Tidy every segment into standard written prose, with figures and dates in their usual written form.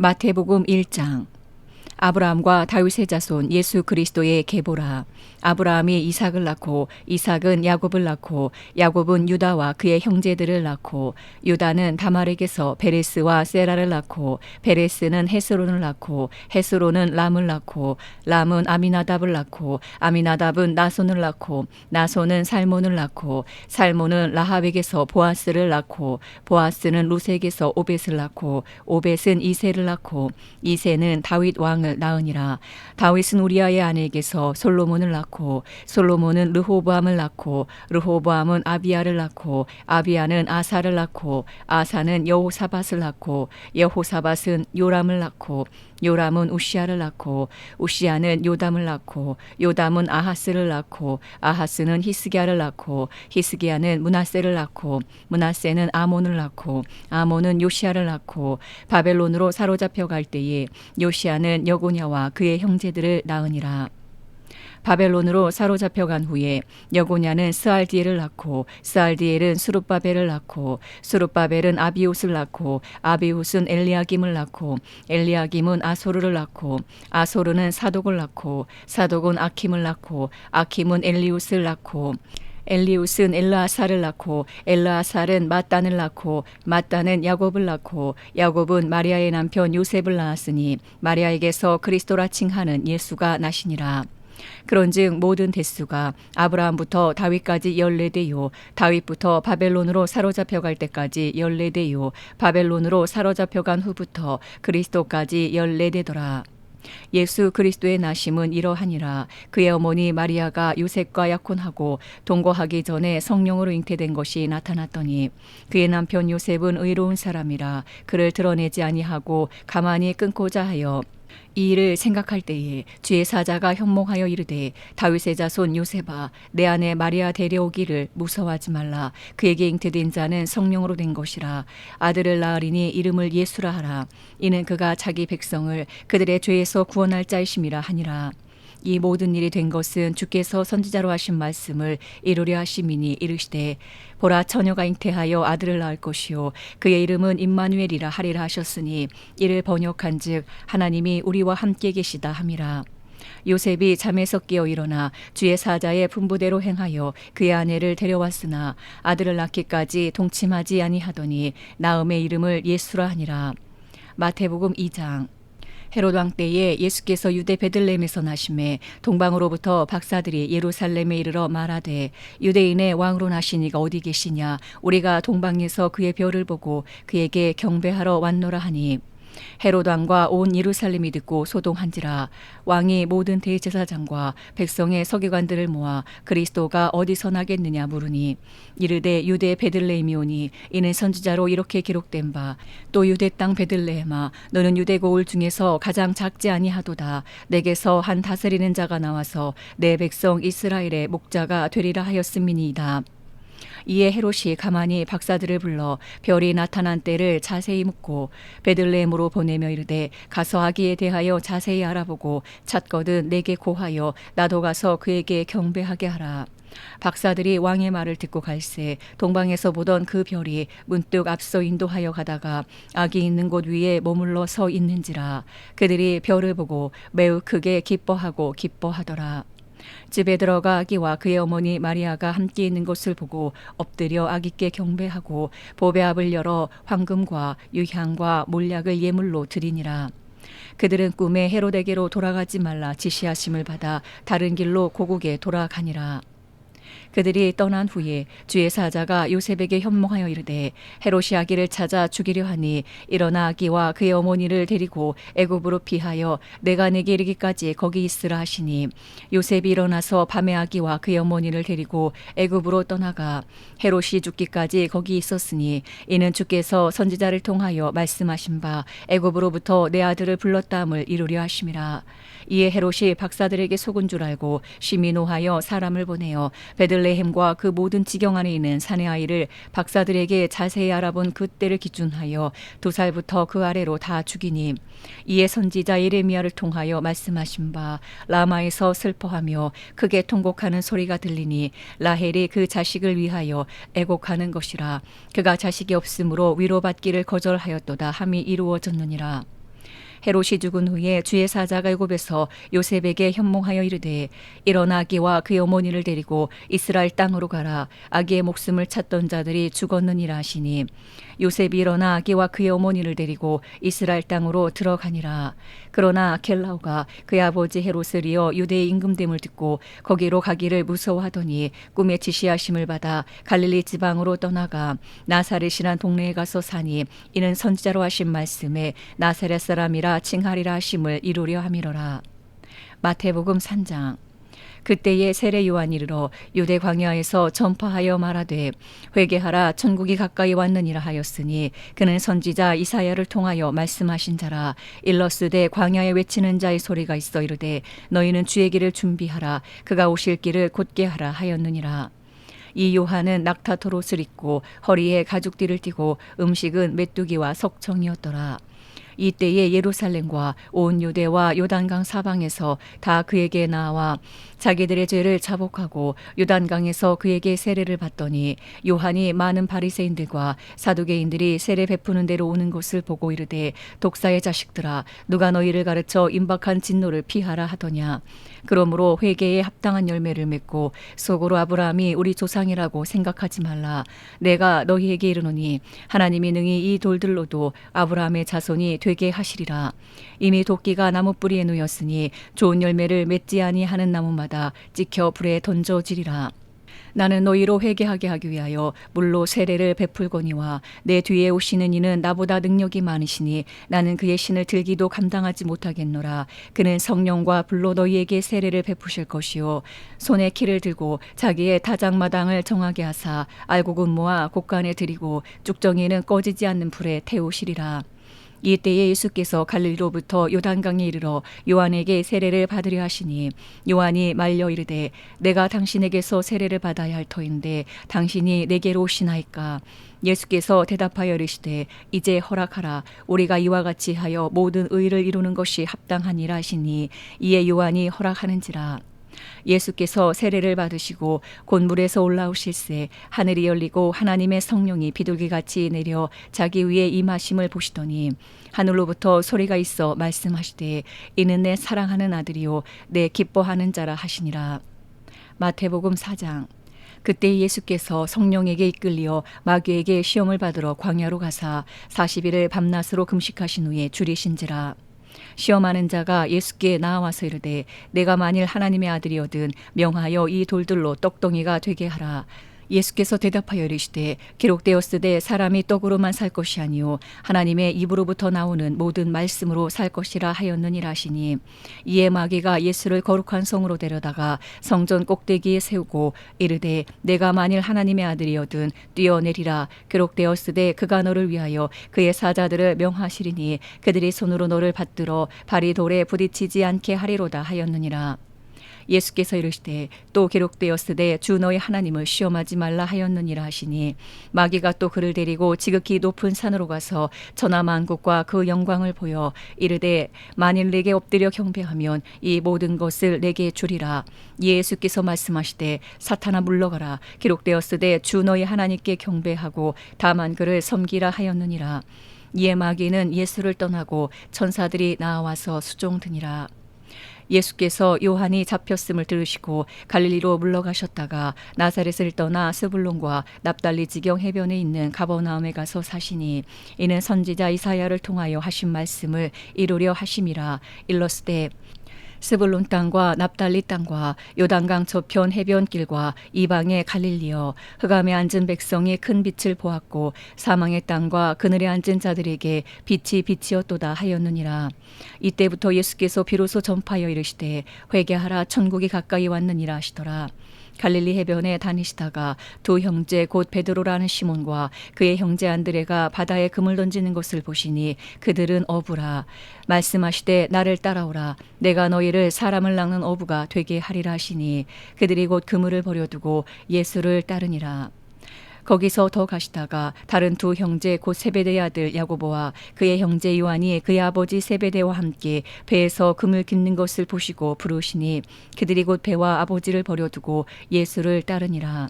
마태복음 1장. 아브라함과 다윗의 자손 예수 그리스도의 계보라. 아브라함이 이삭을 낳고 이삭은 야곱을 낳고 야곱은 유다와 그의 형제들을 낳고 유다는 다말에게서 베레스와 세라를 낳고 베레스는 헤스론을 낳고 헤스론은 람을 낳고 람은 아미나답을 낳고 아미나답은 나손을 낳고 나손은 살몬을 낳고 살몬은 라합에게서 보아스를 낳고 보아스는 루색에서 오벳을 낳고 오벳은 이새를 낳고 이새는 다윗 왕을 낳으니라. 다윗은 우리아의 아내에게서 솔로몬을 낳고 솔로몬은 르호보암을 낳고 르호보암은 아비야를 낳고 아비야는 아사를 낳고 아사는 여호사밧을 낳고 여호사밧은 요람을 낳고 요람은 우시아를 낳고 우시아는 요담을 낳고 요담은 아하스를 낳고 아하스는 히스기야를 낳고 히스기야는 므낫세를 낳고 므낫세는 아몬을 낳고 아몬은 요시야를 낳고 바벨론으로 사로잡혀 갈 때에 요시야는 여고냐와 그의 형제들을 낳으니라. 바벨론으로 사로잡혀간 후에 여고냐는 스알디엘을 낳고 스알디엘은 수룹바벨을 낳고 수룹바벨은 아비옷을 낳고 아비옷은 엘리야김을 낳고 엘리야김은 아소르를 낳고 아소르는 사독을 낳고 사독은 아킴을 낳고 아킴은 엘리웃을 낳고 엘리웃은 엘르아살을 낳고 엘르아살은 mat단을 낳고 mat단은 야곱을 낳고 야곱은 마리아의 남편 요셉을 낳았으니 마리아에게서 그리스도라 칭하는 예수가 나시니라. 그런즉 모든 대수가 아브라함부터 다윗까지 14대요 다윗부터 바벨론으로 사로잡혀갈 때까지 14대요 바벨론으로 사로잡혀간 후부터 그리스도까지 14대더라. 예수 그리스도의 나심은 이러하니라. 그의 어머니 마리아가 요셉과 약혼하고 동거하기 전에 성령으로 잉태된 것이 나타났더니 그의 남편 요셉은 의로운 사람이라 그를 드러내지 아니하고 가만히 끊고자 하여 이 일을 생각할 때에 주의 사자가 현몽하여 이르되 다윗의 자손 요셉아 내 아내 마리아 데려오기를 무서워하지 말라. 그에게 잉태된 자는 성령으로 된 것이라. 아들을 낳으리니 이름을 예수라 하라. 이는 그가 자기 백성을 그들의 죄에서 구원할 자이심이라 하니라. 이 모든 일이 된 것은 주께서 선지자로 하신 말씀을 이루려 하심이니 이르시되 보라 처녀가 잉태하여 아들을 낳을 것이요 그의 이름은 임마누엘이라 하리라 하셨으니 이를 번역한즉 하나님이 우리와 함께 계시다 함이라. 요셉이 잠에서 깨어 일어나 주의 사자의 분부대로 행하여 그의 아내를 데려왔으나 아들을 낳기까지 동침하지 아니하더니 낳음의 이름을 예수라 하니라. 마태복음 2장. 헤롯 왕 때에 예수께서 유대 베들레헴에서 나심에 동방으로부터 박사들이 예루살렘에 이르러 말하되 유대인의 왕으로 나신 이가 어디 계시냐 우리가 동방에서 그의 별을 보고 그에게 경배하러 왔노라 하니 헤롯 왕과 온 예루살렘이 듣고 소동한지라. 왕이 모든 대제사장과 백성의 서기관들을 모아 그리스도가 어디서 나겠느냐 물으니 이르되 유대 베들레헴이 오니 이는 선지자로 이렇게 기록된 바 또 유대 땅 베들레헴아 너는 유대 고을 중에서 가장 작지 아니하도다. 내게서 한 다스리는 자가 나와서 내 백성 이스라엘의 목자가 되리라 하였음이니이다. 이에 헤롯이 가만히 박사들을 불러 별이 나타난 때를 자세히 묻고 베들레헴으로 보내며 이르되 가서 아기에 대하여 자세히 알아보고 찾거든 내게 고하여 나도 가서 그에게 경배하게 하라. 박사들이 왕의 말을 듣고 갈새 동방에서 보던 그 별이 문득 앞서 인도하여 가다가 아기 있는 곳 위에 머물러 서 있는지라. 그들이 별을 보고 매우 크게 기뻐하더라. 집에 들어가 아기와 그의 어머니 마리아가 함께 있는 것을 보고 엎드려 아기께 경배하고 보배압을 열어 황금과 유향과 몰약을 예물로 드리니라. 그들은 꿈에 헤롯에게로 돌아가지 말라 지시하심을 받아 다른 길로 고국에 돌아가니라. 그들이 떠난 후에 주의 사자가 요셉에게 현몽하여 이르되 헤롯이 아기를 찾아 죽이려 하니 일어나 아기와 그의 어머니를 데리고 애굽으로 피하여 내가 내게 이르기까지 거기 있으라 하시니 요셉이 일어나서 밤에 아기와 그의 어머니를 데리고 애굽으로 떠나가 헤롯이 죽기까지 거기 있었으니 이는 주께서 선지자를 통하여 말씀하신 바 애굽으로부터 내 아들을 불렀다함을 이루려 하심이라. 이에 헤롯이 박사들에게 속은 줄 알고 심히 노하여 사람을 보내어 베들레헴과 그 모든 지경 안에 있는 사내 아이를 박사들에게 자세히 알아본 그 때를 기준하여 2살부터 그 아래로 다 죽이니 이에 선지자 예레미야를 통하여 말씀하신 바 라마에서 슬퍼하며 크게 통곡하는 소리가 들리니 라헬이 그 자식을 위하여 애곡하는 것이라. 그가 자식이 없으므로 위로받기를 거절하였도다 함이 이루어졌느니라. 헤롯이 죽은 후에 주의 사자가 애굽에서 요셉에게 현몽하여 이르되 일어나 아기와 그의 어머니를 데리고 이스라엘 땅으로 가라. 아기의 목숨을 찾던 자들이 죽었느니라 하시니 요셉이 일어나 아기와 그의 어머니를 데리고 이스라엘 땅으로 들어가니라. 그러나 아켈라오가 그의 아버지 헤롯을 이어 유대의 임금됨을 듣고 거기로 가기를 무서워하더니 꿈에 지시하심을 받아 갈릴리 지방으로 떠나가 나사렛이란 동네에 가서 사니 이는 선지자로 하신 말씀에 나사렛 사람이라 칭하리라 하심을 이루려 함이로라. 마태복음 3장. 그때에 세례 요한이 이르러 유대 광야에서 전파하여 말하되 회개하라 천국이 가까이 왔느니라 하였으니 그는 선지자 이사야를 통하여 말씀하신 자라. 일러스되 광야에 외치는 자의 소리가 있어 이르되 너희는 주의 길을 준비하라 그가 오실 길을 곧게 하라 하였느니라. 이 요한은 낙타토 옷을 입고 허리에 가죽띠를 띠고 음식은 메뚜기와 석청이었더라. 이때에 예루살렘과 온 유대와 요단강 사방에서 다 그에게 나와 자기들의 죄를 자복하고 요단강에서 그에게 세례를 받더니 요한이 많은 바리새인들과 사두개인들이 세례 베푸는 데로 오는 것을 보고 이르되 독사의 자식들아 누가 너희를 가르쳐 임박한 진노를 피하라 하더냐. 그러므로 회개에 합당한 열매를 맺고 속으로 아브라함이 우리 조상이라고 생각하지 말라. 내가 너희에게 이르노니 하나님이 능히 이 돌들로도 아브라함의 자손이 되게 하시리라. 이미 도끼가 나무 뿌리에 놓였으니 좋은 열매를 맺지 아니하는 나무마다 찍혀 불에 던져지리라. 나는 너희로 회개하게 하기 위하여 물로 세례를 베풀거니와 내 뒤에 오시는 이는 나보다 능력이 많으시니 나는 그의 신을 들기도 감당하지 못하겠노라. 그는 성령과 불로 너희에게 세례를 베푸실 것이요 손에 키를 들고 자기의 타작마당을 정하게 하사 알곡은 모아 곳간에 들이고 쭉정이는 꺼지지 않는 불에 태우시리라. 이때에 예수께서 갈릴리로부터 요단강에 이르러 요한에게 세례를 받으려 하시니 요한이 말려 이르되 내가 당신에게서 세례를 받아야 할 터인데 당신이 내게로 오시나이까. 예수께서 대답하여 이르시되 이제 허락하라. 우리가 이와 같이 하여 모든 의를 이루는 것이 합당하니라 하시니 이에 요한이 허락하는지라. 예수께서 세례를 받으시고 곧 물에서 올라오실새 하늘이 열리고 하나님의 성령이 비둘기같이 내려 자기 위에 임하심을 보시더니 하늘로부터 소리가 있어 말씀하시되 이는 내 사랑하는 아들이요 내 기뻐하는 자라 하시니라. 마태복음 4장. 그때 예수께서 성령에게 이끌려 마귀에게 시험을 받으러 광야로 가사 40일을 밤낮으로 금식하신 후에 줄이신지라. 시험하는 자가 예수께 나와서 이르되 내가 만일 하나님의 아들이거든 명하여 이 돌들로 떡덩이가 되게 하라. 예수께서 대답하여 이르시되 기록되었으되 사람이 떡으로만 살 것이 아니요 하나님의 입으로부터 나오는 모든 말씀으로 살 것이라 하였느니라 하시니 이에 마귀가 예수를 거룩한 성으로 데려다가 성전 꼭대기에 세우고 이르되 내가 만일 하나님의 아들이거든 뛰어내리라. 기록되었으되 그가 너를 위하여 그의 사자들을 명하시리니 그들이 손으로 너를 받들어 발이 돌에 부딪히지 않게 하리로다 하였느니라. 예수께서 이르시되 또 기록되었으되 주 너희 하나님을 시험하지 말라 하였느니라 하시니 마귀가 또 그를 데리고 지극히 높은 산으로 가서 천하만국과 그 영광을 보여 이르되 만일 내게 엎드려 경배하면 이 모든 것을 내게 주리라. 예수께서 말씀하시되 사탄아 물러가라. 기록되었으되 주 너희 하나님께 경배하고 다만 그를 섬기라 하였느니라. 이에 마귀는 예수를 떠나고 천사들이 나와서 수종드니라. 예수께서 요한이 잡혔음을 들으시고 갈릴리로 물러가셨다가 나사렛을 떠나 스불론과 납달리 지경 해변에 있는 가버나움에 가서 사시니 이는 선지자 이사야를 통하여 하신 말씀을 이루려 하심이라. 일러스되 스불론 땅과 납달리 땅과 요단강 저편 해변길과 이방의 갈릴리여 흑암에 앉은 백성이 큰 빛을 보았고 사망의 땅과 그늘에 앉은 자들에게 빛이 빛이었도다 하였느니라. 이때부터 예수께서 비로소 전파하여 이르시되 회개하라 천국이 가까이 왔느니라 하시더라. 갈릴리 해변에 다니시다가 두 형제 곧 베드로라는 시몬과 그의 형제 안드레가 바다에 금을 던지는 것을 보시니 그들은 어부라. 말씀하시되 나를 따라오라. 내가 너희를 사람을 낚는 어부가 되게 하리라 하시니 그들이 곧 그물을 버려두고 예수를 따르니라. 거기서 더 가시다가 다른 두 형제 곧 세베대의 아들 야고보와 그의 형제 요한이 그의 아버지 세베대와 함께 배에서 금을 깁는 것을 보시고 부르시니 그들이 곧 배와 아버지를 버려두고 예수를 따르니라.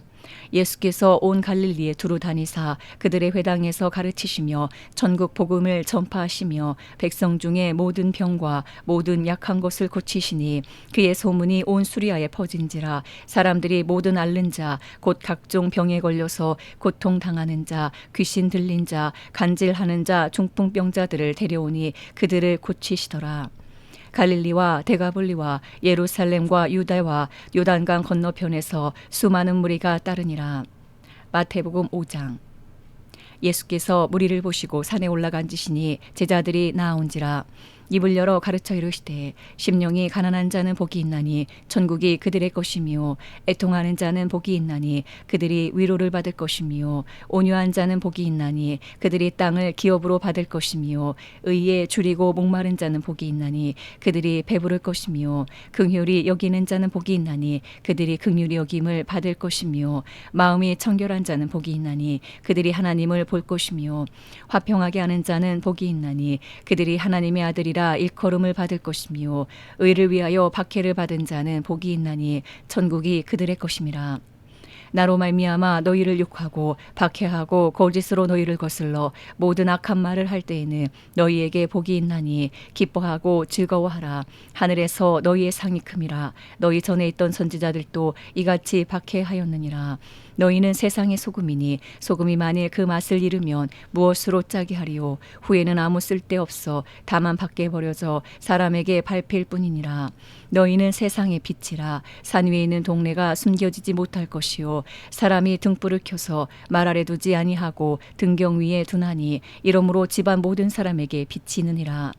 예수께서 온 갈릴리에 두루 다니사 그들의 회당에서 가르치시며 전국 복음을 전파하시며 백성 중에 모든 병과 모든 약한 것을 고치시니 그의 소문이 온 수리아에 퍼진지라. 사람들이 모든 앓는 자 곧 각종 병에 걸려서 고통당하는 자 귀신 들린 자 간질하는 자 중풍병자들을 데려오니 그들을 고치시더라. 갈릴리와 데가볼리와 예루살렘과 유다와 요단강 건너편에서 수많은 무리가 따르니라. 마태복음 5장. 예수께서 무리를 보시고 산에 올라가 앉으시니 제자들이 나아온지라. 입을 열어 가르쳐 이르시되 심령이 가난한 자는 복이 있나니 천국이 그들의 것이며 애통하는 자는 복이 있나니 그들이 위로를 받을 것이며 온유한 자는 복이 있나니 그들이 땅을 기업으로 받을 것이며 의에 줄이고 목마른 자는 복이 있나니 그들이 배부를 것이며 긍휼히 여기는 자는 복이 있나니 그들이 긍휼히 여김을 받을 것이며 마음이 청결한 자는 복이 있나니 그들이 하나님을 볼 것이며 화평하게 하는 자는 복이 있나니 그들이 하나님의 아들이라 일컬음을 받을 것이며 의를 위하여 박해를 받은 자는 복이 있나니 천국이 그들의 것임이라. 나로 말미암아 너희를 욕하고 박해하고 거짓으로 너희를 거슬러 모든 악한 말을 할 때에는 너희에게 복이 있나니 기뻐하고 즐거워하라. 하늘에서 너희의 상이 큼이라. 너희 전에 있던 선지자들도 이같이 박해하였느니라. 너희는 세상의 소금이니 소금이 만일 그 맛을 잃으면 무엇으로 짜게 하리요. 후에는 아무 쓸데없어 다만 밖에 버려져 사람에게 밟힐 뿐이니라. 너희는 세상의 빛이라. 산 위에 있는 동네가 숨겨지지 못할 것이요 사람이 등불을 켜서 말 아래 두지 아니하고 등경 위에 두나니 이러므로 집안 모든 사람에게 비치느니라.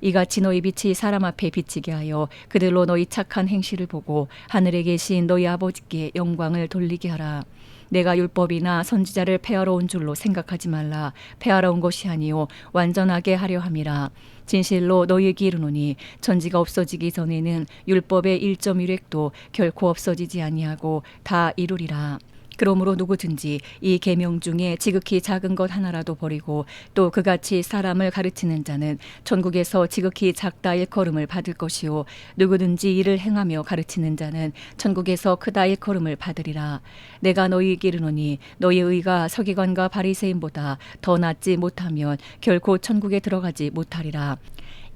이같이 너희 빛이 사람 앞에 비치게 하여 그들로 너희 착한 행실을 보고 하늘에 계신 너희 아버지께 영광을 돌리게 하라. 내가 율법이나 선지자를 폐하러 온 줄로 생각하지 말라. 폐하러 온 것이 아니요 완전하게 하려 함이라. 진실로 너희에게 이르노니 천지가 없어지기 전에는 율법의 1.1획도 결코 없어지지 아니하고 다 이루리라. 그러므로 누구든지 이 계명 중에 지극히 작은 것 하나라도 버리고 또 그같이 사람을 가르치는 자는 천국에서 지극히 작다 일컬음을 받을 것이요 누구든지 이를 행하며 가르치는 자는 천국에서 크다 일컬음을 받으리라. 내가 너희에게 이르노니 너희 의가 서기관과 바리새인보다 더 낫지 못하면 결코 천국에 들어가지 못하리라.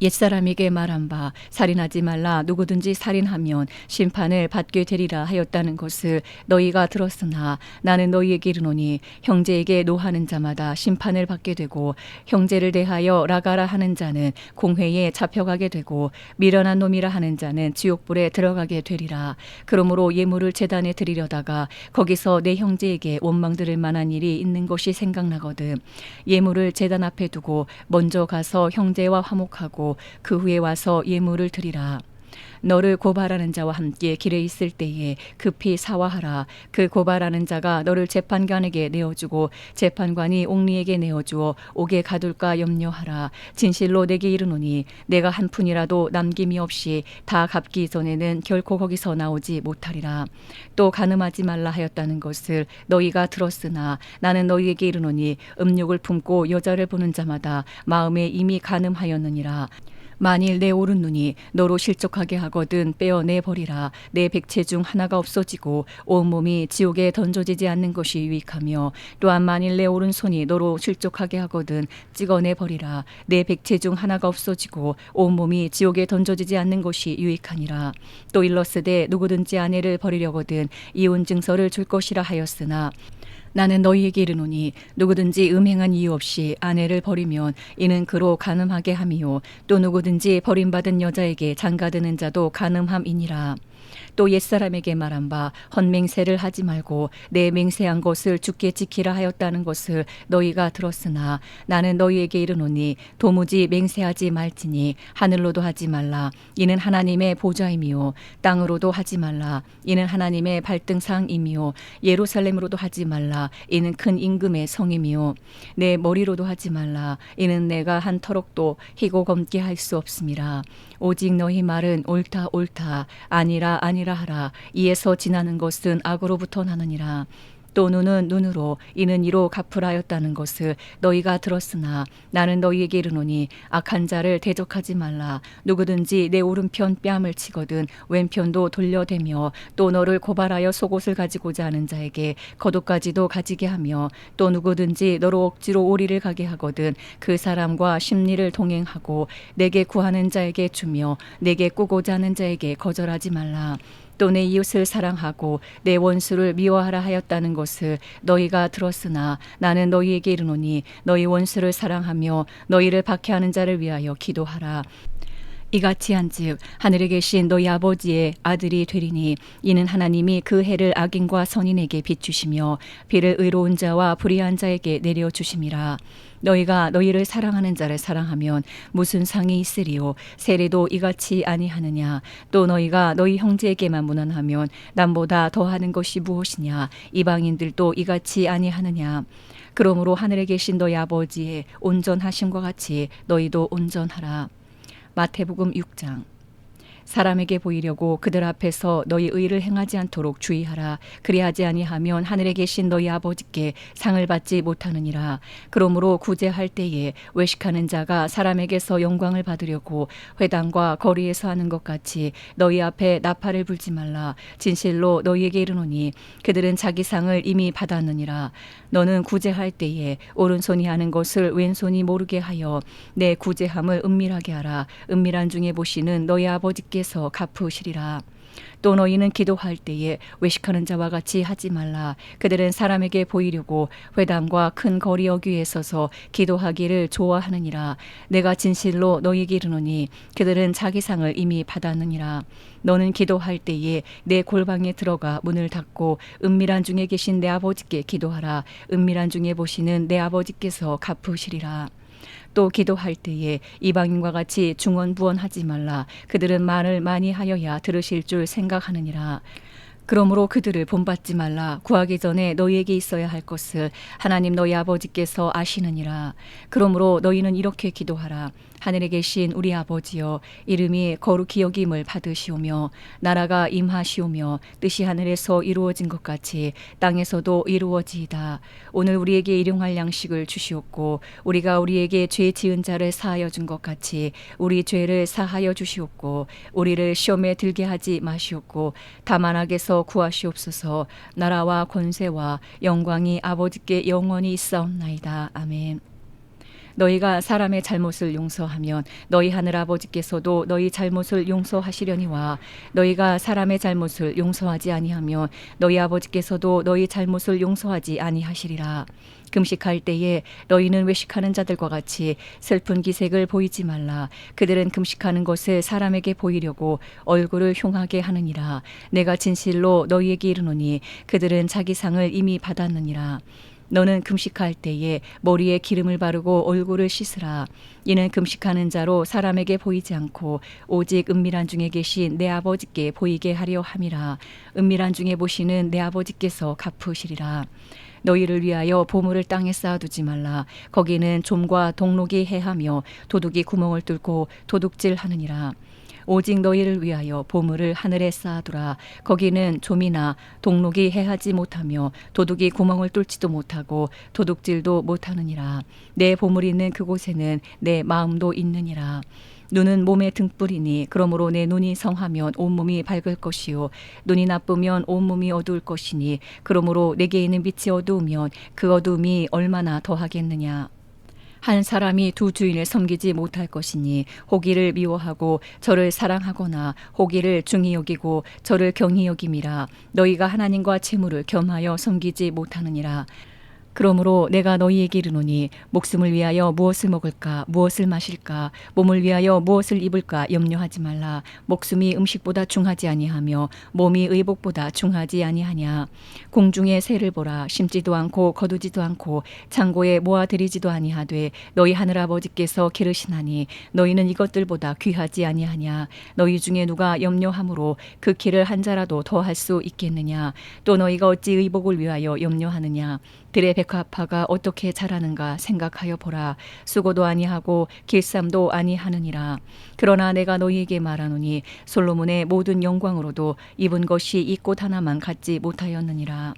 옛사람에게 말한 바 살인하지 말라. 누구든지 살인하면 심판을 받게 되리라 하였다는 것을 너희가 들었으나 나는 너희에게 이르노니 형제에게 노하는 자마다 심판을 받게 되고 형제를 대하여 라가라 하는 자는 공회에 잡혀가게 되고 미련한 놈이라 하는 자는 지옥불에 들어가게 되리라. 그러므로 예물을 제단에 드리려다가 거기서 내 형제에게 원망 들을 만한 일이 있는 것이 생각나거든 예물을 제단 앞에 두고 먼저 가서 형제와 화목하고 그 후에 와서 예물을 드리라. 너를 고발하는 자와 함께 길에 있을 때에 급히 사화하라. 그 고발하는 자가 너를 재판관에게 내어주고 재판관이 옥리에게 내어주어 옥에 가둘까 염려하라. 진실로 내게 이르노니 내가 한 푼이라도 남김이 없이 다 갚기 전에는 결코 거기서 나오지 못하리라. 또 간음하지 말라 하였다는 것을 너희가 들었으나 나는 너희에게 이르노니 음욕을 품고 여자를 보는 자마다 마음에 이미 간음하였느니라. 만일 내 오른눈이 너로 실족하게 하거든 빼어내 버리라. 내 백체 중 하나가 없어지고 온몸이 지옥에 던져지지 않는 것이 유익하며 또한 만일 내 오른손이 너로 실족하게 하거든 찍어내 버리라. 내 백체 중 하나가 없어지고 온몸이 지옥에 던져지지 않는 것이 유익하니라. 또 일러스되 누구든지 아내를 버리려거든 이혼 증서를 줄 것이라 하였으나 나는 너희에게 이르노니 누구든지 음행한 이유 없이 아내를 버리면 이는 그로 간음하게 함이요 또 누구든지 버림받은 여자에게 장가드는 자도 간음함이니라. 또 옛사람에게 말한 바 헛맹세를 하지 말고 내 맹세한 것을 주께 지키라 하였다는 것을 너희가 들었으나 나는 너희에게 이르노니 도무지 맹세하지 말지니 하늘로도 하지 말라. 이는 하나님의 보좌이며 땅으로도 하지 말라. 이는 하나님의 발등상이며 예루살렘으로도 하지 말라. 이는 큰 임금의 성이며 내 머리로도 하지 말라. 이는 내가 한 터럭도 희고 검게 할 수 없음이라. 오직 너희 말은 옳다 옳다 아니라 아니라 하라. 이에서 지나는 것은 악으로부터 나느니라. 또 눈은 눈으로 이는 이로 갚으라였다는 것을 너희가 들었으나 나는 너희에게 이르노니 악한 자를 대적하지 말라. 누구든지 내 오른편 뺨을 치거든 왼편도 돌려대며 또 너를 고발하여 속옷을 가지고자 하는 자에게 겉옷까지도 가지게 하며 또 누구든지 너로 억지로 오리를 가게 하거든 그 사람과 심리를 동행하고 내게 구하는 자에게 주며 내게 꾸고자 하는 자에게 거절하지 말라. 또 내 이웃을 사랑하고 내 원수를 미워하라 하였다는 것을 너희가 들었으나 나는 너희에게 이르노니 너희 원수를 사랑하며 너희를 박해하는 자를 위하여 기도하라. 이같이 한즉 하늘에 계신 너희 아버지의 아들이 되리니 이는 하나님이 그 해를 악인과 선인에게 비추시며 비를 의로운 자와 불의한 자에게 내려 주심이라. 너희가 너희를 사랑하는 자를 사랑하면 무슨 상이 있으리요. 세례도 이같이 아니하느냐. 또 너희가 너희 형제에게만 무난하면 남보다 더하는 것이 무엇이냐. 이방인들도 이같이 아니하느냐. 그러므로 하늘에 계신 너희 아버지의 온전하심과 같이 너희도 온전하라. 마태복음 6장. 사람에게 보이려고 그들 앞에서 너희 의를 행하지 않도록 주의하라. 그리하지 아니하면 하늘에 계신 너희 아버지께 상을 받지 못하느니라. 그러므로 구제할 때에 외식하는 자가 사람에게서 영광을 받으려고 회당과 거리에서 하는 것 같이 너희 앞에 나팔을 불지 말라. 진실로 너희에게 이르노니 그들은 자기 상을 이미 받았느니라. 너는 구제할 때에 오른손이 하는 것을 왼손이 모르게 하여 내 구제함을 은밀하게 하라. 은밀한 중에 보시는 너희 아버지께서 갚으시리라. 또 너희는 기도할 때에 외식하는 자와 같이 하지 말라. 그들은 사람에게 보이려고 회당과 큰 거리 어귀에 서서 기도하기를 좋아하느니라. 내가 진실로 너희에게 이르노니 그들은 자기 상을 이미 받았느니라. 너는 기도할 때에 내 골방에 들어가 문을 닫고 은밀한 중에 계신 내 아버지께 기도하라. 은밀한 중에 보시는 내 아버지께서 갚으시리라. 또 기도할 때에 이방인과 같이 중언부언하지 말라. 그들은 말을 많이 하여야 들으실 줄 생각하느니라. 그러므로 그들을 본받지 말라. 구하기 전에 너희에게 있어야 할 것을 하나님 너희 아버지께서 아시느니라. 그러므로 너희는 이렇게 기도하라. 하늘에 계신 우리 아버지여, 이름이 거룩히 여김을 받으시오며 나라가 임하시오며 뜻이 하늘에서 이루어진 것 같이 땅에서도 이루어지이다. 오늘 우리에게 일용할 양식을 주시옵고 우리가 우리에게 죄 지은 자를 사하여 준 것 같이 우리 죄를 사하여 주시옵고 우리를 시험에 들게 하지 마시옵고 다만 악에서 구하시옵소서. 나라와 권세와 영광이 아버지께 영원히 있사옵나이다. 아멘. 너희가 사람의 잘못을 용서하면 너희 하늘 아버지께서도 너희 잘못을 용서하시려니와 너희가 사람의 잘못을 용서하지 아니하면 너희 아버지께서도 너희 잘못을 용서하지 아니하시리라. 금식할 때에 너희는 외식하는 자들과 같이 슬픈 기색을 보이지 말라. 그들은 금식하는 것을 사람에게 보이려고 얼굴을 흉하게 하느니라. 내가 진실로 너희에게 이르노니 그들은 자기 상을 이미 받았느니라. 너는 금식할 때에 머리에 기름을 바르고 얼굴을 씻으라. 이는 금식하는 자로 사람에게 보이지 않고 오직 은밀한 중에 계신 내 아버지께 보이게 하려 함이라. 은밀한 중에 보시는 내 아버지께서 갚으시리라. 너희를 위하여 보물을 땅에 쌓아두지 말라. 거기는 좀과 동록이 해하며 도둑이 구멍을 뚫고 도둑질하느니라. 오직 너희를 위하여 보물을 하늘에 쌓아두라. 거기는 좀이나 동록이 해하지 못하며 도둑이 구멍을 뚫지도 못하고 도둑질도 못하느니라. 내 보물이 있는 그곳에는 내 마음도 있느니라. 눈은 몸의 등불이니 그러므로 내 눈이 성하면 온몸이 밝을 것이요 눈이 나쁘면 온몸이 어두울 것이니 그러므로 내게 있는 빛이 어두우면 그 어두움이 얼마나 더하겠느냐. 한 사람이 두 주인을 섬기지 못할 것이니 호기를 미워하고 저를 사랑하거나 호기를 중히 여기고 저를 경히 여김이라. 너희가 하나님과 재물을 겸하여 섬기지 못하느니라. 그러므로 내가 너희에게 이르노니 목숨을 위하여 무엇을 먹을까 무엇을 마실까 몸을 위하여 무엇을 입을까 염려하지 말라. 목숨이 음식보다 중하지 아니하며 몸이 의복보다 중하지 아니하냐. 공중의 새를 보라. 심지도 않고 거두지도 않고 창고에 모아들이지도 아니하되 너희 하늘아버지께서 기르시나니 너희는 이것들보다 귀하지 아니하냐. 너희 중에 누가 염려함으로 그 키를 한 자라도 더할 수 있겠느냐. 또 너희가 어찌 의복을 위하여 염려하느냐. 들의 백합화가 어떻게 자라는가 생각하여 보라. 수고도 아니하고 길쌈도 아니하느니라. 그러나 내가 너희에게 말하노니 솔로몬의 모든 영광으로도 입은 것이 이 꽃 하나만 갖지 못하였느니라.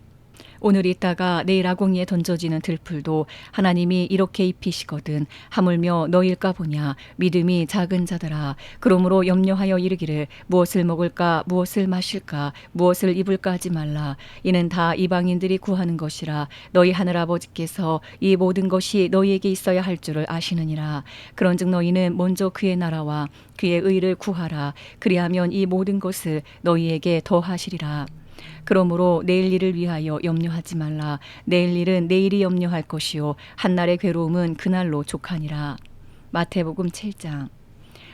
오늘 있다가 내일 아궁이에 던져지는 들풀도 하나님이 이렇게 입히시거든 하물며 너일까 보냐. 믿음이 작은 자들아. 그러므로 염려하여 이르기를 무엇을 먹을까 무엇을 마실까 무엇을 입을까 하지 말라. 이는 다 이방인들이 구하는 것이라. 너희 하늘아버지께서 이 모든 것이 너희에게 있어야 할 줄을 아시느니라. 그런즉 너희는 먼저 그의 나라와 그의 의를 구하라. 그리하면 이 모든 것을 너희에게 더하시리라. 그러므로 내일 일을 위하여 염려하지 말라. 내일 일은 내일이 염려할 것이요 한날의 괴로움은 그날로 족하니라. 마태복음 7장.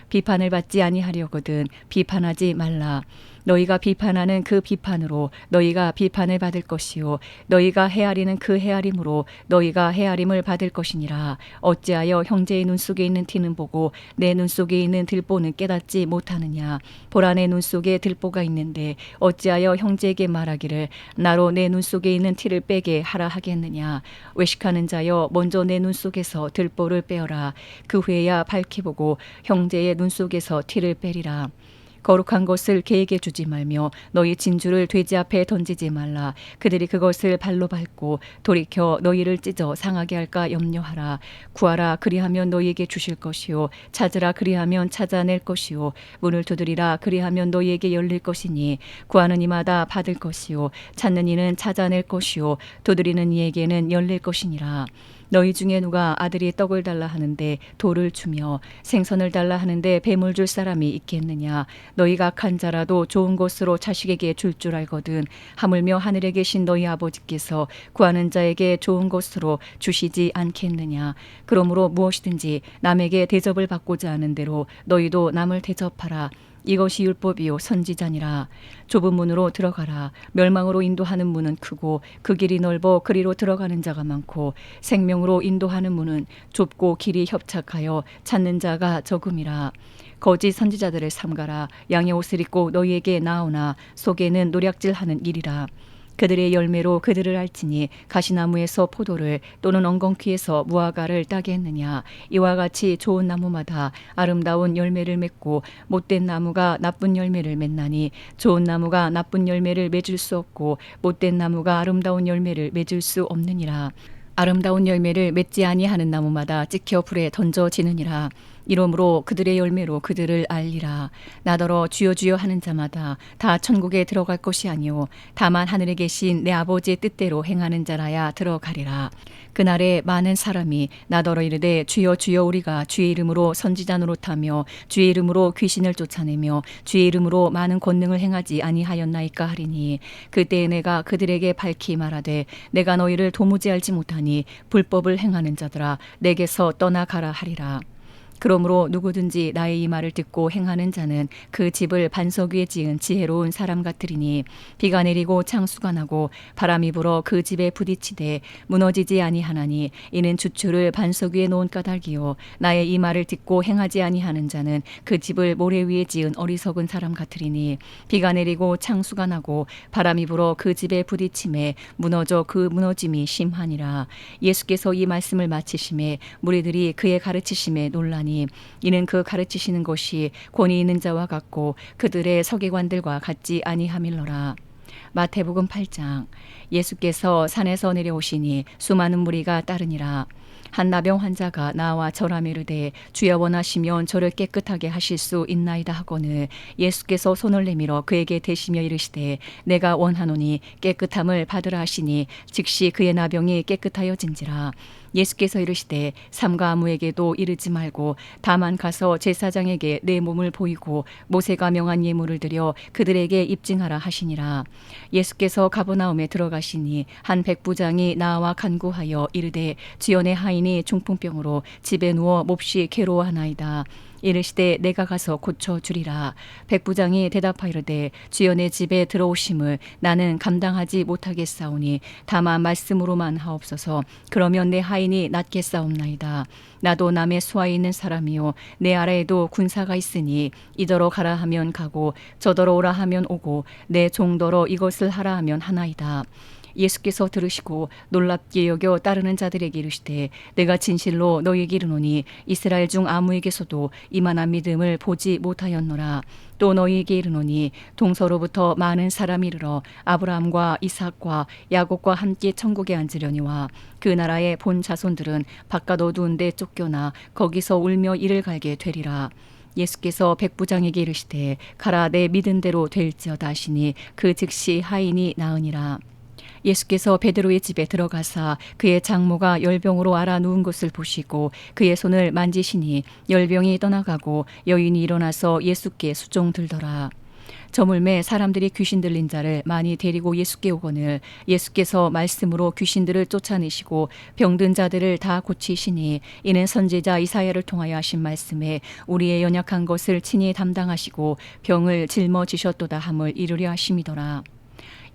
비판을 받지 아니하려거든 비판하지 말라. 너희가 비판하는 그 비판으로 너희가 비판을 받을 것이요 너희가 헤아리는 그 헤아림으로 너희가 헤아림을 받을 것이니라. 어찌하여 형제의 눈 속에 있는 티는 보고 내 눈 속에 있는 들보는 깨닫지 못하느냐. 보라, 내 눈 속에 들보가 있는데 어찌하여 형제에게 말하기를 나로 내 눈 속에 있는 티를 빼게 하라 하겠느냐. 외식하는 자여, 먼저 내 눈 속에서 들보를 빼어라. 그 후에야 밝히 보고 형제의 눈 속에서 티를 빼리라. 거룩한 것을 개에게 주지 말며 너희 진주를 돼지 앞에 던지지 말라. 그들이 그것을 발로 밟고 돌이켜 너희를 찢어 상하게 할까 염려하라. 구하라, 그리하면 너희에게 주실 것이요 찾으라, 그리하면 찾아낼 것이요 문을 두드리라, 그리하면 너희에게 열릴 것이니 구하는 이마다 받을 것이요 찾는 이는 찾아낼 것이요 두드리는 이에게는 열릴 것이니라. 너희 중에 누가 아들이 떡을 달라 하는데 돌을 주며 생선을 달라 하는데 뱀을 줄 사람이 있겠느냐. 너희가 악한 자라도 좋은 것으로 자식에게 줄 줄 알거든 하물며 하늘에 계신 너희 아버지께서 구하는 자에게 좋은 것으로 주시지 않겠느냐. 그러므로 무엇이든지 남에게 대접을 받고자 하는 대로 너희도 남을 대접하라. 이것이 율법이요 선지자니라. 좁은 문으로 들어가라. 멸망으로 인도하는 문은 크고 그 길이 넓어 그리로 들어가는 자가 많고 생명으로 인도하는 문은 좁고 길이 협착하여 찾는 자가 적음이라. 거짓 선지자들을 삼가라. 양의 옷을 입고 너희에게 나오나 속에는 노략질하는 일이라. 그들의 열매로 그들을 알지니 가시나무에서 포도를 또는 엉겅퀴에서 무화과를 따겠느냐. 이와 같이 좋은 나무마다 아름다운 열매를 맺고 못된 나무가 나쁜 열매를 맺나니 좋은 나무가 나쁜 열매를 맺을 수 없고 못된 나무가 아름다운 열매를 맺을 수 없느니라. 아름다운 열매를 맺지 아니하는 나무마다 찍혀 불에 던져지느니라. 이러므로 그들의 열매로 그들을 알리라. 나더러 주여 주여 하는 자마다 다 천국에 들어갈 것이 아니오 다만 하늘에 계신 내 아버지의 뜻대로 행하는 자라야 들어가리라. 그날에 많은 사람이 나더러 이르되 주여 주여 우리가 주의 이름으로 선지자 노릇하며 주의 이름으로 귀신을 쫓아내며 주의 이름으로 많은 권능을 행하지 아니하였나이까 하리니 그때에 내가 그들에게 밝히 말하되 내가 너희를 도무지 알지 못하니 불법을 행하는 자들아 내게서 떠나가라 하리라. 그러므로 누구든지 나의 이 말을 듣고 행하는 자는 그 집을 반석 위에 지은 지혜로운 사람 같으리니 비가 내리고 창수가 나고 바람이 불어 그 집에 부딪히되 무너지지 아니하나니 이는 주추를 반석 위에 놓은 까닭이요 나의 이 말을 듣고 행하지 아니하는 자는 그 집을 모래 위에 지은 어리석은 사람 같으리니 비가 내리고 창수가 나고 바람이 불어 그 집에 부딪힘에 무너져 그 무너짐이 심하니라. 예수께서 이 말씀을 마치심에 무리들이 그의 가르치심에 놀라니 이는 그 가르치시는 것이 권위 있는 자와 같고 그들의 서기관들과 같지 아니함일러라. 마태복음 8장. 예수께서 산에서 내려오시니 수많은 무리가 따르니라. 한 나병 환자가 나와 절하며 이르되 주여 원하시면 저를 깨끗하게 하실 수 있나이다 하거늘 예수께서 손을 내밀어 그에게 대시며 이르시되 내가 원하노니 깨끗함을 받으라 하시니 즉시 그의 나병이 깨끗하여진지라. 예수께서 이르시되 삼가 아무에게도 이르지 말고 다만 가서 제사장에게 내 몸을 보이고 모세가 명한 예물을 드려 그들에게 입증하라 하시니라. 예수께서 가버나움에 들어가시니 한 백부장이 나와 간구하여 이르되 주여 내 하인이 중풍병으로 집에 누워 몹시 괴로워하나이다. 이르시되 내가 가서 고쳐주리라. 백부장이 대답하이르되 주여 내 집에 들어오심을 나는 감당하지 못하겠사오니 다만 말씀으로만 하옵소서. 그러면 내 하인이 낫겠사옵나이다. 나도 남의 수하에 있는 사람이요 내 아래에도 군사가 있으니 이더러 가라 하면 가고 저더러 오라 하면 오고 내 종더러 이것을 하라 하면 하나이다. 예수께서 들으시고 놀랍게 여겨 따르는 자들에게 이르시되 내가 진실로 너희에게 이르노니 이스라엘 중 아무에게서도 이만한 믿음을 보지 못하였노라. 또 너희에게 이르노니 동서로부터 많은 사람이 이르러 아브라함과 이삭과 야곱과 함께 천국에 앉으려니와 그 나라의 본 자손들은 바깥 어두운 데 쫓겨나 거기서 울며 이를 갈게 되리라. 예수께서 백부장에게 이르시되 가라 내 믿은 대로 될지어다 하시니 그 즉시 하인이 나으니라. 예수께서 베드로의 집에 들어가사 그의 장모가 열병으로 앓아 누운 것을 보시고 그의 손을 만지시니 열병이 떠나가고 여인이 일어나서 예수께 수종 들더라. 저물매 사람들이 귀신 들린 자를 많이 데리고 예수께 오거늘 예수께서 말씀으로 귀신들을 쫓아내시고 병든 자들을 다 고치시니 이는 선지자 이사야를 통하여 하신 말씀에 우리의 연약한 것을 친히 담당하시고 병을 짊어지셨도다 함을 이루려 하심이더라.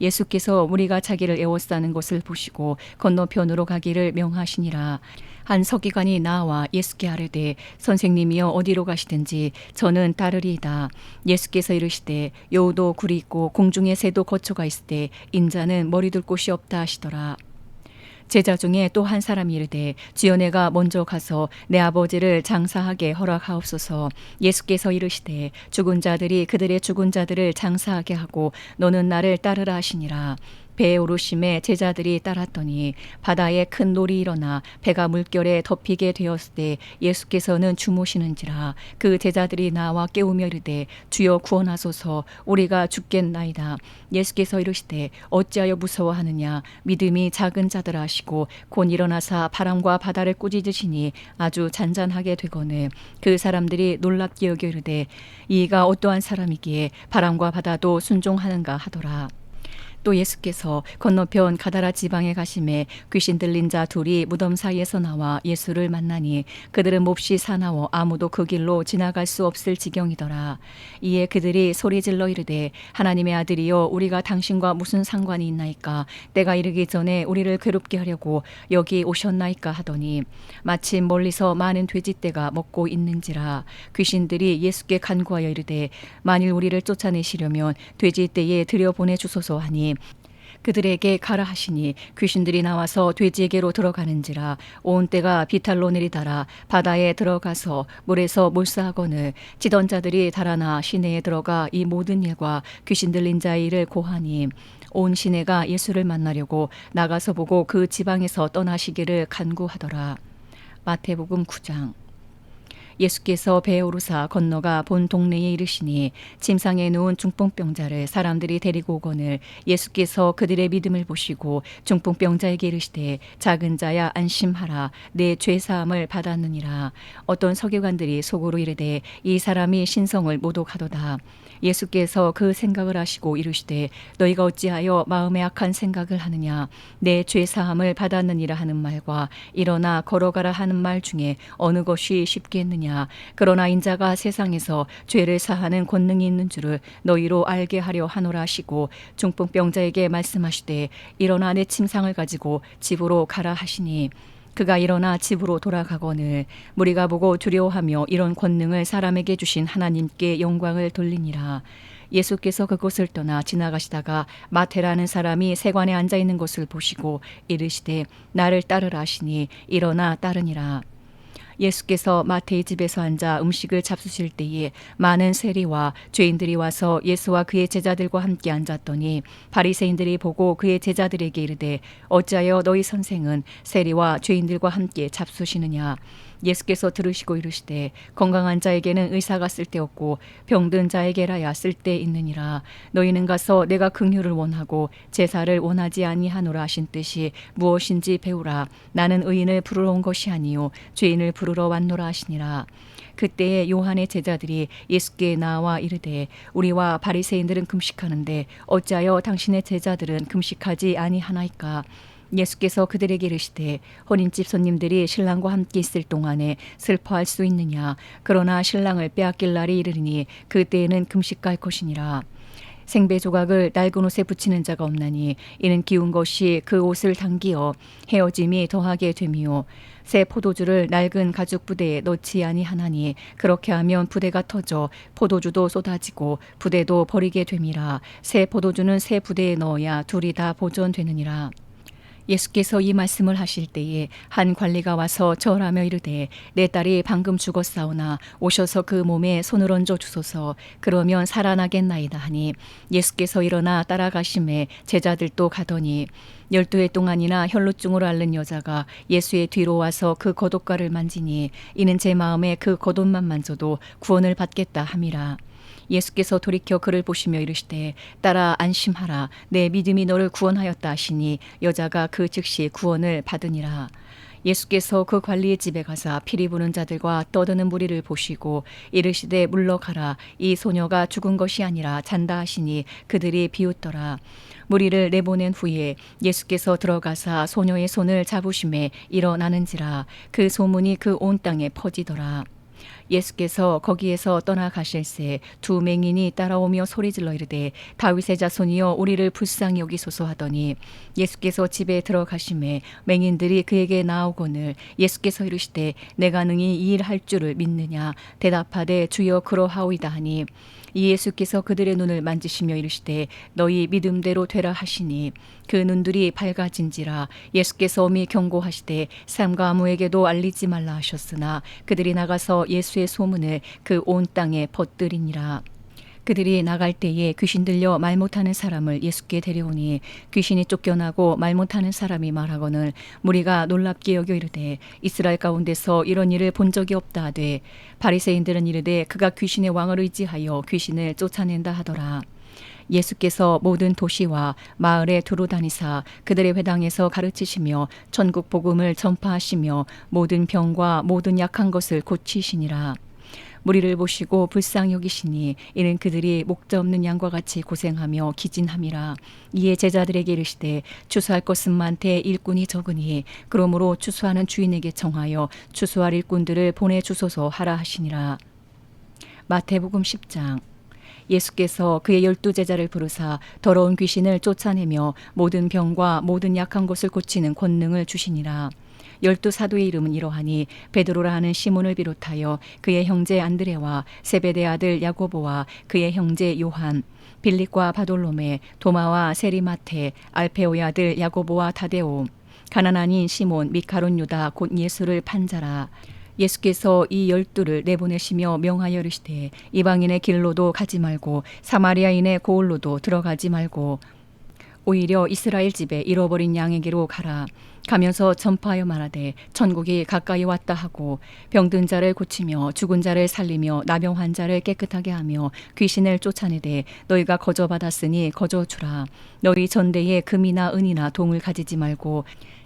예수께서 우리가 자기를 애워싸는 것을 보시고 건너편으로 가기를 명하시니라. 한 서기관이 나와 예수께 아뢰되 선생님이여 어디로 가시든지 저는 따르리이다. 예수께서 이르시되 여우도 굴이 있고 공중의 새도 거처가 있을 때 인자는 머리 둘 곳이 없다 하시더라. 제자 중에 또 한 사람이 이르되 주여 내가 먼저 가서 내 아버지를 장사하게 허락하옵소서. 예수께서 이르시되 죽은 자들이 그들의 죽은 자들을 장사하게 하고 너는 나를 따르라 하시니라. 배에 오르심에 제자들이 따랐더니 바다에 큰 놀이 일어나 배가 물결에 덮이게 되었을 때 예수께서는 주무시는지라. 그 제자들이 나와 깨우며 이르되 주여 구원하소서 우리가 죽겠나이다. 예수께서 이르시되 어찌하여 무서워하느냐 믿음이 작은 자들아 하시고 곧 일어나사 바람과 바다를 꾸짖으시니 아주 잔잔하게 되거늘 그 사람들이 놀랍게 여겨 이르되 이가 어떠한 사람이기에 바람과 바다도 순종하는가 하더라. 또 예수께서 건너편 가다라 지방에 가심에 귀신 들린 자 둘이 무덤 사이에서 나와 예수를 만나니 그들은 몹시 사나워 아무도 그 길로 지나갈 수 없을 지경이더라. 이에 그들이 소리질러 이르되 하나님의 아들이여 우리가 당신과 무슨 상관이 있나이까. 때가 이르기 전에 우리를 괴롭게 하려고 여기 오셨나이까 하더니 마침 멀리서 많은 돼지떼가 먹고 있는지라. 귀신들이 예수께 간구하여 이르되 만일 우리를 쫓아내시려면 돼지떼에 들여보내 주소서 하니 그들에게 가라 하시니 귀신들이 나와서 돼지에게로 들어가는지라. 온 떼가 비탈로 내리달아 바다에 들어가서 물에서 몰사하거늘 치던 자들이 달아나 시내에 들어가 이 모든 일과 귀신 들린 자의 일을 고하니 온 시내가 예수를 만나려고 나가서 보고 그 지방에서 떠나시기를 간구하더라. 마태복음 9장. 예수께서 배에 오르사 건너가 본 동네에 이르시니 침상에 누운 중풍병자를 사람들이 데리고 오거늘 예수께서 그들의 믿음을 보시고 중풍병자에게 이르시되 작은 자야 안심하라 내 죄사함을 받았느니라. 어떤 서기관들이 속으로 이르되 이 사람이 신성을 모독하도다. 예수께서 그 생각을 하시고 이르시되 너희가 어찌하여 마음에 악한 생각을 하느냐. 내 죄사함을 받았느니라 하는 말과 일어나 걸어가라 하는 말 중에 어느 것이 쉽겠느냐. 그러나 인자가 세상에서 죄를 사하는 권능이 있는 줄을 너희로 알게 하려 하노라 하시고 중풍병자에게 말씀하시되 일어나 내 침상을 가지고 집으로 가라 하시니 그가 일어나 집으로 돌아가거늘 무리가 보고 두려워하며 이런 권능을 사람에게 주신 하나님께 영광을 돌리니라. 예수께서 그곳을 떠나 지나가시다가 마태라는 사람이 세관에 앉아 있는 것을 보시고 이르시되 나를 따르라 하시니 일어나 따르니라. 예수께서 마태의 집에서 앉아 음식을 잡수실 때에 많은 세리와 죄인들이 와서 예수와 그의 제자들과 함께 앉았더니 바리새인들이 보고 그의 제자들에게 이르되 어찌하여 너희 선생은 세리와 죄인들과 함께 잡수시느냐. 예수께서 들으시고 이르시되 건강한 자에게는 의사가 쓸데없고 병든 자에게라야 쓸데 있느니라. 너희는 가서 내가 긍휼을 원하고 제사를 원하지 아니하노라 하신 뜻이 무엇인지 배우라. 나는 의인을 부르러 온 것이 아니요 죄인을 부르러 왔노라 하시니라. 그때에 요한의 제자들이 예수께 나와 이르되 우리와 바리새인들은 금식하는데 어찌하여 당신의 제자들은 금식하지 아니하나이까. 예수께서 그들에게 이르시되 혼인집 손님들이 신랑과 함께 있을 동안에 슬퍼할 수 있느냐. 그러나 신랑을 빼앗길 날이 이르리니 그때에는 금식할 것이니라. 생배 조각을 낡은 옷에 붙이는 자가 없나니 이는 기운 것이 그 옷을 당기어 헤어짐이 더하게 됨이요 새 포도주를 낡은 가죽 부대에 넣지 아니하나니 그렇게 하면 부대가 터져 포도주도 쏟아지고 부대도 버리게 됨이라 새 포도주는 새 부대에 넣어야 둘이 다 보존되느니라. 예수께서 이 말씀을 하실 때에 한 관리가 와서 절하며 이르되 내 딸이 방금 죽었사오나 오셔서 그 몸에 손을 얹어 주소서 그러면 살아나겠나이다 하니 예수께서 일어나 따라가심에 제자들도 가더니 12해 동안이나 혈루증으로 앓는 여자가 예수의 뒤로 와서 그 겉옷가를 만지니 이는 제 마음에 그 겉옷만 만져도 구원을 받겠다 함이라. 예수께서 돌이켜 그를 보시며 이르시되 딸아 안심하라 내 믿음이 너를 구원하였다 하시니 여자가 그 즉시 구원을 받으니라. 예수께서 그 관리의 집에 가사 피리 부는 자들과 떠드는 무리를 보시고 이르시되 물러가라 이 소녀가 죽은 것이 아니라 잔다 하시니 그들이 비웃더라. 무리를 내보낸 후에 예수께서 들어가사 소녀의 손을 잡으심에 일어나는지라 그 소문이 그 온 땅에 퍼지더라. 예수께서 거기에서 떠나가실새 두 맹인이 따라오며 소리질러 이르되 다윗의 자손이여 우리를 불쌍히 여기소서 하더니 예수께서 집에 들어가심에 맹인들이 그에게 나오거늘 예수께서 이르시되 내가 능히 이 일 할 줄을 믿느냐 대답하되 주여 그러하오이다 하니 이 예수께서 그들의 눈을 만지시며 이르시되 너희 믿음대로 되라 하시니 그 눈들이 밝아진지라. 예수께서 엄히 경고하시되 삼가 아무에게도 알리지 말라 하셨으나 그들이 나가서 예수의 소문을 그 온 땅에 퍼뜨리니라. 그들이 나갈 때에 귀신 들려 말 못하는 사람을 예수께 데려오니 귀신이 쫓겨나고 말 못하는 사람이 말하거늘 무리가 놀랍게 여겨 이르되 이스라엘 가운데서 이런 일을 본 적이 없다 하되 바리새인들은 이르되 그가 귀신의 왕을 의지하여 귀신을 쫓아낸다 하더라. 예수께서 모든 도시와 마을에 두루 다니사 그들의 회당에서 가르치시며 천국 복음을 전파하시며 모든 병과 모든 약한 것을 고치시니라. 무리를 보시고 불쌍히 여기시니 이는 그들이 목자 없는 양과 같이 고생하며 기진함이라. 이에 제자들에게 이르시되 추수할 것은 많되 일꾼이 적으니 그러므로 추수하는 주인에게 청하여 추수할 일꾼들을 보내주소서 하라 하시니라. 마태복음 10장. 예수께서 그의 12제자를 부르사 더러운 귀신을 쫓아내며 모든 병과 모든 약한 것을 고치는 권능을 주시니라. 12사도의 이름은 이러하니 베드로라 하는 시몬을 비롯하여 그의 형제 안드레와 세베대 아들 야고보와 그의 형제 요한, 빌립과 바돌로메, 도마와 세리마테, 알페오의 아들 야고보와 타데오, 가나안인 시몬, 미카론 유다 곧 예수를 판 자라. 예수께서 이 12를 내보내시며 명하여 이르시되 이방인의 길로도 가지 말고 사마리아인의 고을로도 들어가지 말고 오히려 이스라엘 집에 잃어버린 양에게로 가라. 가면서 전파하여 말하되 천국이 가까이 왔다 하고 병든 자를 고치며 죽은 자를 살리며 나병 환자를 깨끗하게 하며 귀신을 쫓아내되 너희가 거저 받았으니 거저 주라. 너희 전대에 금이나 은이나 동을 가지지 말고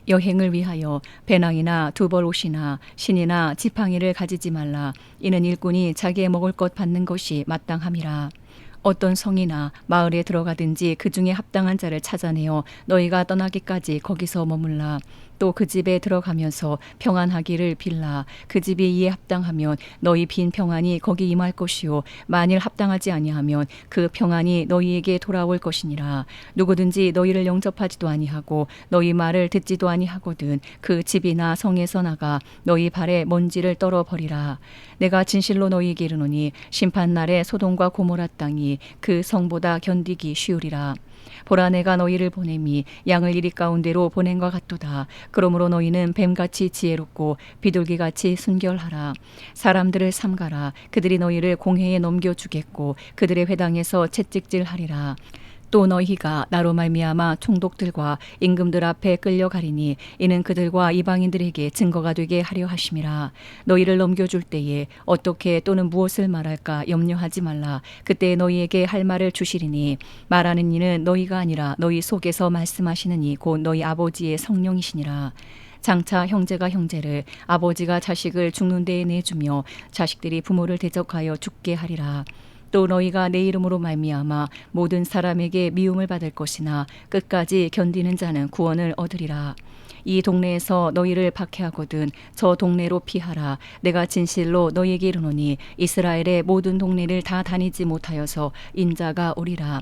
여행을 위하여 배낭이나 두벌 옷이나 신이나 지팡이를 가지지 말라. 이는 일꾼이 자기의 먹을 것 받는 것이 마땅함이라. 어떤 성이나 마을에 들어가든지 그 중에 합당한 자를 찾아내어 너희가 떠나기까지 거기서 머물라. 또 그 집에 들어가면서 평안하기를 빌라. 그 집이 이에 합당하면 너희 빈 평안이 거기 임할 것이요 만일 합당하지 아니하면 그 평안이 너희에게 돌아올 것이니라. 누구든지 너희를 영접하지도 아니하고 너희 말을 듣지도 아니하거든 그 집이나 성에서 나가 너희 발에 먼지를 떨어버리라. 내가 진실로 너희에게 이르노니 심판날에 소돔과 고모라 땅이 그 성보다 견디기 쉬우리라. 보라 내가 너희를 보냄이 양을 이리 가운데로 보낸 것 같도다. 그러므로 너희는 뱀같이 지혜롭고 비둘기같이 순결하라. 사람들을 삼가라. 그들이 너희를 공회에 넘겨주겠고 그들의 회당에서 채찍질하리라. 또 너희가 나로 말미암아 총독들과 임금들 앞에 끌려가리니 이는 그들과 이방인들에게 증거가 되게 하려 하심이라. 너희를 넘겨줄 때에 어떻게 또는 무엇을 말할까 염려하지 말라. 그때 너희에게 할 말을 주시리니 말하는 이는 너희가 아니라 너희 속에서 말씀하시는 이 곧 너희 아버지의 성령이시니라. 장차 형제가 형제를 아버지가 자식을 죽는 데에 내주며 자식들이 부모를 대적하여 죽게 하리라. 또 너희가 내 이름으로 말미암아 모든 사람에게 미움을 받을 것이나 끝까지 견디는 자는 구원을 얻으리라. 이 동네에서 너희를 박해하거든 저 동네로 피하라. 내가 진실로 너희에게 이르노니 이스라엘의 모든 동네를 다 다니지 못하여서 인자가 오리라.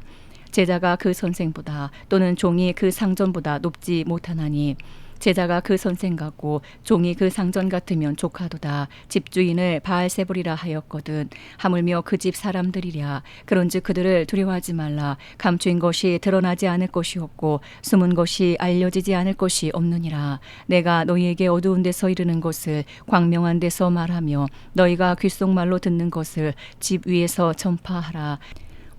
제자가 그 선생보다 또는 종이 그 상전보다 높지 못하나니 제자가 그 선생 같고 종이 그 상전 같으면 족하도다. 집주인을 바알세불이라 하였거든. 하물며 그 집 사람들이랴. 그런즉 그들을 두려워하지 말라. 감추인 것이 드러나지 않을 것이 없고 숨은 것이 알려지지 않을 것이 없느니라. 내가 너희에게 어두운 데서 이르는 것을 광명한 데서 말하며 너희가 귓속말로 듣는 것을 집 위에서 전파하라.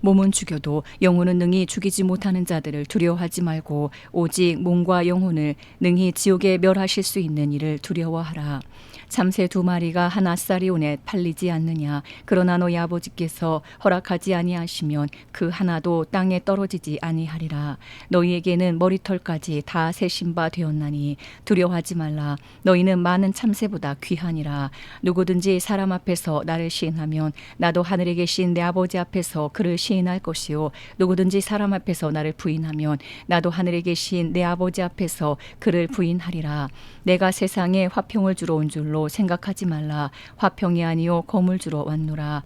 몸은 죽여도 영혼은 능히 죽이지 못하는 자들을 두려워하지 말고 오직 몸과 영혼을 능히 지옥에 멸하실 수 있는 이를 두려워하라. 참새 2마리가 한 아사리온에 팔리지 않느냐. 그러나 너희 아버지께서 허락하지 아니하시면 그 하나도 땅에 떨어지지 아니하리라. 너희에게는 머리털까지 다 세신 바 되었나니 두려워하지 말라. 너희는 많은 참새보다 귀하니라. 누구든지 사람 앞에서 나를 시인하면 나도 하늘에 계신 내 아버지 앞에서 그를 시인할 것이요 누구든지 사람 앞에서 나를 부인하면 나도 하늘에 계신 내 아버지 앞에서 그를 부인하리라. 내가 세상에 화평을 주러 온 줄로 생각하지 말라. 화평이 아니요 검을 주러 왔노라.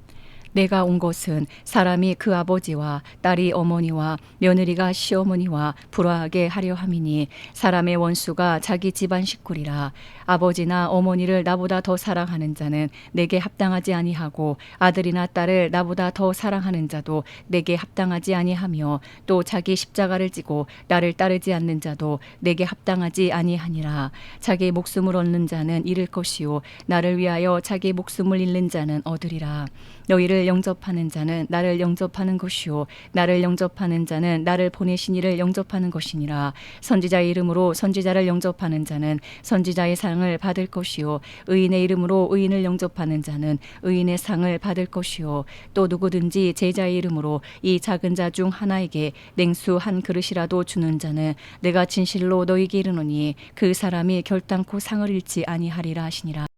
내가 온 것은 사람이 그 아버지와 딸이 어머니와 며느리가 시어머니와 불화하게 하려 함이니 사람의 원수가 자기 집안 식구리라. 아버지나 어머니를 나보다 더 사랑하는 자는 내게 합당하지 아니하고 아들이나 딸을 나보다 더 사랑하는 자도 내게 합당하지 아니하며 또 자기 십자가를 지고 나를 따르지 않는 자도 내게 합당하지 아니하니라. 자기 목숨을 얻는 자는 잃을 것이요 나를 위하여 자기 목숨을 잃는 자는 얻으리라. 너희를 영접하는 자는 나를 영접하는 것이요 나를 영접하는 자는 나를 보내신 이를 영접하는 것이니라. 선지자의 이름으로 선지자를 영접하는 자는 선지자의 상을 받을 것이요 의인의 이름으로 의인을 영접하는 자는 의인의 상을 받을 것이요 또 누구든지 제자의 이름으로 이 작은 자 중 하나에게 냉수 한 그릇이라도 주는 자는 내가 진실로 너희에게 이르노니 그 사람이 결단코 상을 잃지 아니하리라 하시니라.